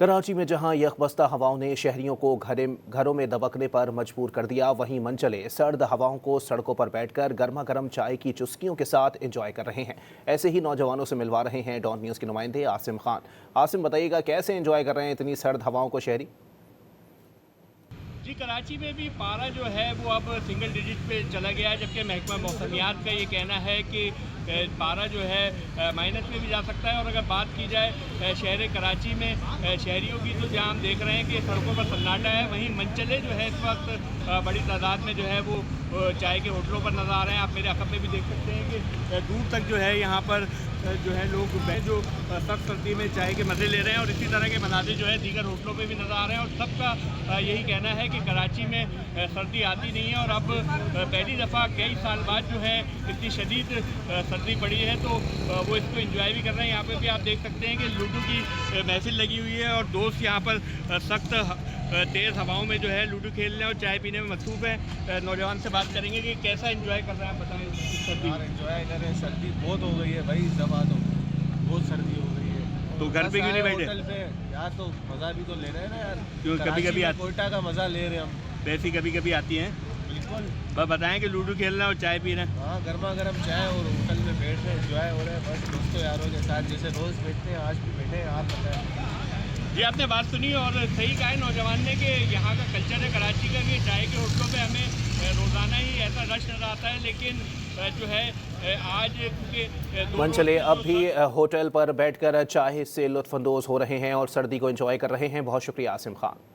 कराची में जहां यकबस्ता हवाओं ने शहरियों को घरों में दबकने पर मजबूर कर दिया, वहीं मनचले सर्द हवाओं को सड़कों पर बैठकर गर्मा गर्म चाय की चुस्कियों के साथ एंजॉय कर रहे हैं। ऐसे ही नौजवानों से मिलवा रहे हैं डॉन न्यूज़ के नुमाइंदे आसिम खान। आसिम, बताइएगा कैसे एंजॉय कर रहे हैं इतनी सर्द हवाओं को शहरी? जी, कराची में भी पारा जो है वो अब सिंगल डिजिट पे चला गया है, जबकि महकमा मौसमियात का ये कहना है कि पारा जो है माइनस में भी जा सकता है। और अगर बात की जाए शहर कराची में शहरियों की, तो जहाँ हम देख रहे हैं कि सड़कों पर सन्नाटा है, वहीं मनचले जो है इस वक्त बड़ी तादाद में जो है वो चाय के होटलों पर नज़र आ रहे हैं। आप मेरे अकब में भी देख सकते हैं कि दूर तक जो है यहाँ पर जो है लोग जो सख्त सर्दी में चाय के मज़े ले रहे हैं, और इसी तरह के मनाज़िर जो है दीगर होटलों पे भी नज़र आ रहे हैं। और सबका यही कहना है कि कराची में सर्दी आती नहीं है, और अब पहली दफ़ा कई साल बाद जो है इतनी शदीद सर्दी पड़ी है, तो वो इसको एंजॉय भी कर रहे हैं। यहाँ पे भी आप देख सकते हैं कि लूडो की महफिल लगी हुई है, और दोस्त यहाँ पर सख्त तेज़ हवाओं में जो है लूडो खेलने और चाय पीने में मसरूफ़ है। नौजवान से बात करेंगे कि कैसा एंजॉय कर रहे हैं, आप बताएं। सर्दी एंजॉय करें, सर्दी बहुत हो गई है भाई, दबा तो बहुत सर्दी हो गई है। तो घर पे क्यों नहीं बैठे? होटल पे यार, तो मज़ा भी तो ले रहे हैं ना यार। क्यों, कभी कभी कोयटा का मज़ा ले रहे हैं हम। वैसी कभी कभी आती हैं। बिल्कुल। बस बताएं कि लूडो खेलना और चाय पीना। हाँ, गर्मा गर्म चाय और होटल में बैठ रहे हैं, एंजॉय हो रहे हैं बस दोस्तों यारों के साथ, जैसे रोज़ बैठते हैं आज भी बैठे हैं। आप बताएं। जी, आपने बात सुनी और सही कहा है नौजवान ने कि यहाँ का कल्चर है कराची का कि चाय के होटलों पे हमें रोज़ाना ही ऐसा रश नज़र आता है, लेकिन जो है आज क्योंकि मनचले अब भी होटल पर बैठकर चाय से लुत्फ़अंदोज़ हो रहे हैं और सर्दी को एंजॉय कर रहे हैं। बहुत शुक्रिया आसिम खान।